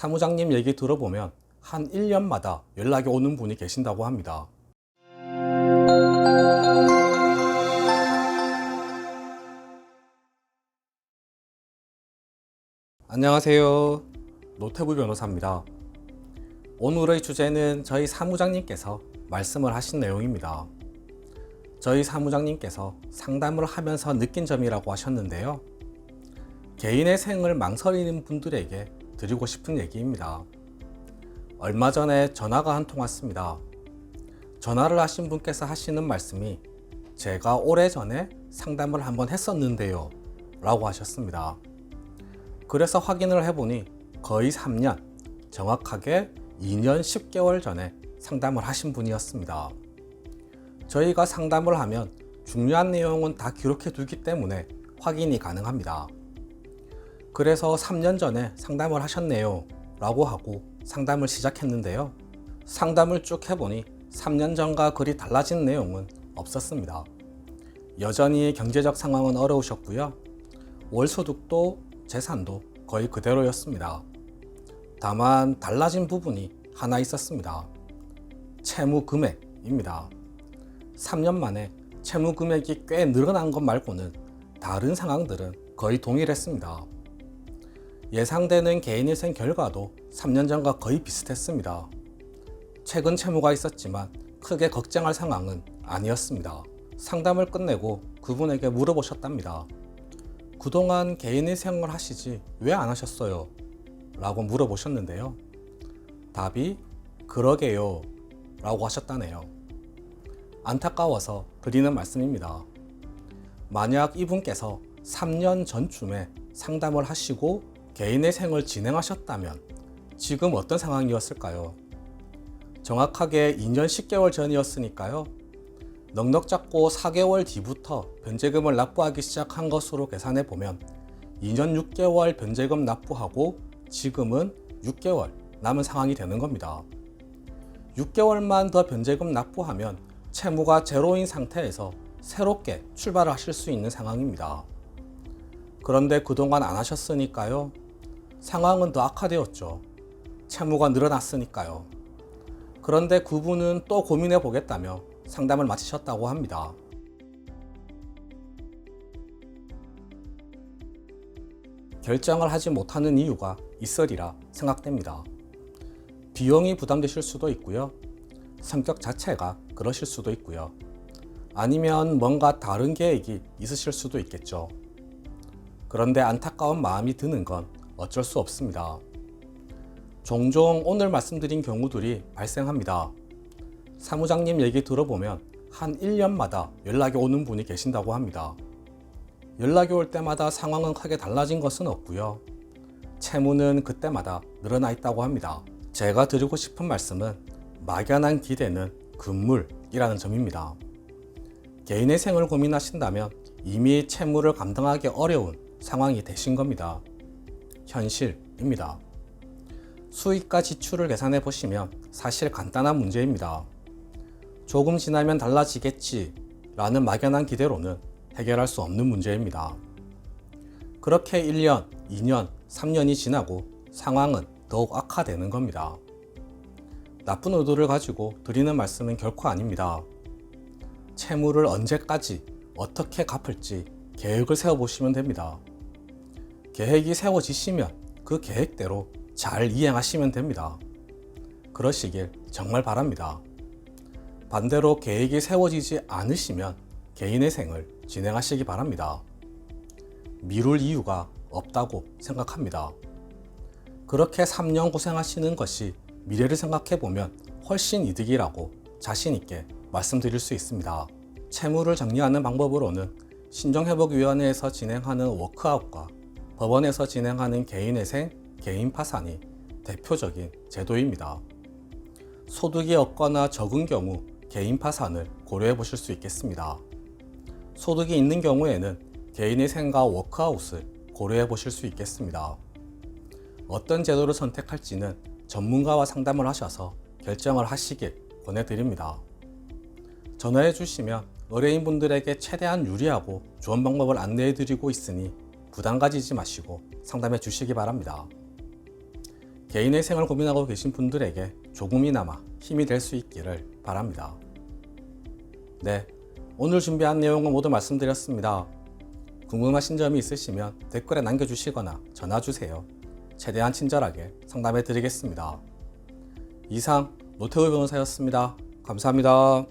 사무장님 얘기 들어보면 한 1년마다 연락이 오는 분이 계신다고 합니다. 안녕하세요. 노태부 변호사입니다. 오늘의 주제는 저희 사무장님께서 말씀을 하신 내용입니다. 저희 사무장님께서 상담을 하면서 느낀 점이라고 하셨는데요. 개인의 생을 망설이는 분들에게 드리고 싶은 얘기입니다. 얼마 전에 전화가 한 통 왔습니다. 전화를 하신 분께서 하시는 말씀이 제가 오래전에 상담을 한번 했었는데요 라고 하셨습니다. 그래서 확인을 해보니 거의 3년, 정확하게 2년 10개월 전에 상담을 하신 분이었습니다. 저희가 상담을 하면 중요한 내용은 다 기록해 두기 때문에 확인이 가능합니다. 그래서 3년 전에 상담을 하셨네요 라고 하고 상담을 시작했는데요. 상담을 쭉 해보니 3년 전과 그리 달라진 내용은 없었습니다. 여전히 경제적 상황은 어려우셨고요. 월소득도 재산도 거의 그대로였습니다. 다만 달라진 부분이 하나 있었습니다. 채무 금액입니다. 3년 만에 채무 금액이 꽤 늘어난 것 말고는 다른 상황들은 거의 동일했습니다. 예상되는 개인일생 결과도 3년 전과 거의 비슷했습니다. 최근 채무가 있었지만 크게 걱정할 상황은 아니었습니다. 상담을 끝내고 그분에게 물어보셨답니다. 그동안 개인일생을 하시지 왜 안 하셨어요? 라고 물어보셨는데요. 답이 그러게요 라고 하셨다네요. 안타까워서 드리는 말씀입니다. 만약 이분께서 3년 전쯤에 상담을 하시고 개인의 생을 진행하셨다면 지금 어떤 상황이었을까요? 정확하게 2년 10개월 전이었으니까요. 넉넉 잡고 4개월 뒤부터 변제금을 납부하기 시작한 것으로 계산해 보면 2년 6개월 변제금 납부하고 지금은 6개월 남은 상황이 되는 겁니다. 6개월만 더 변제금 납부하면 채무가 제로인 상태에서 새롭게 출발을 하실 수 있는 상황입니다. 그런데 그동안 안 하셨으니까요. 상황은 더 악화되었죠. 채무가 늘어났으니까요. 그런데 그분은 또 고민해 보겠다며 상담을 마치셨다고 합니다. 결정을 하지 못하는 이유가 있으리라 생각됩니다. 비용이 부담되실 수도 있고요. 성격 자체가 그러실 수도 있고요. 아니면 뭔가 다른 계획이 있으실 수도 있겠죠. 그런데 안타까운 마음이 드는 건 어쩔 수 없습니다. 종종 오늘 말씀드린 경우들이 발생합니다. 사무장님 얘기 들어보면 한 1년마다 연락이 오는 분이 계신다고 합니다. 연락이 올 때마다 상황은 크게 달라진 것은 없고요. 채무는 그때마다 늘어나 있다고 합니다. 제가 드리고 싶은 말씀은 막연한 기대는 금물이라는 점입니다. 개인의 생을 고민하신다면 이미 채무를 감당하기 어려운 상황이 되신 겁니다. 현실입니다. 수익과 지출을 계산해 보시면 사실 간단한 문제입니다. 조금 지나면 달라지겠지 라는 막연한 기대로는 해결할 수 없는 문제입니다. 그렇게 1년, 2년, 3년이 지나고 상황은 더욱 악화되는 겁니다. 나쁜 의도를 가지고 드리는 말씀은 결코 아닙니다. 채무를 언제까지 어떻게 갚을지 계획을 세워보시면 됩니다. 계획이 세워지시면 그 계획대로 잘 이행하시면 됩니다. 그러시길 정말 바랍니다. 반대로 계획이 세워지지 않으시면 개인의 생을 진행하시기 바랍니다. 미룰 이유가 없다고 생각합니다. 그렇게 3년 고생하시는 것이 미래를 생각해보면 훨씬 이득이라고 자신있게 말씀드릴 수 있습니다. 채무를 정리하는 방법으로는 신종회복위원회에서 진행하는 워크아웃과 법원에서 진행하는 개인회생, 개인 파산이 대표적인 제도입니다. 소득이 없거나 적은 경우 개인 파산을 고려해 보실 수 있겠습니다. 소득이 있는 경우에는 개인회생과 워크아웃을 고려해 보실 수 있겠습니다. 어떤 제도를 선택할지는 전문가와 상담을 하셔서 결정을 하시길 권해드립니다. 전화해 주시면 의뢰인분들에게 최대한 유리하고 좋은 방법을 안내해 드리고 있으니 부담 가지지 마시고 상담해 주시기 바랍니다. 개인의 생활 고민하고 계신 분들에게 조금이나마 힘이 될 수 있기를 바랍니다. 네, 오늘 준비한 내용은 모두 말씀드렸습니다. 궁금하신 점이 있으시면 댓글에 남겨주시거나 전화주세요. 최대한 친절하게 상담해 드리겠습니다. 이상 노태우 변호사였습니다. 감사합니다.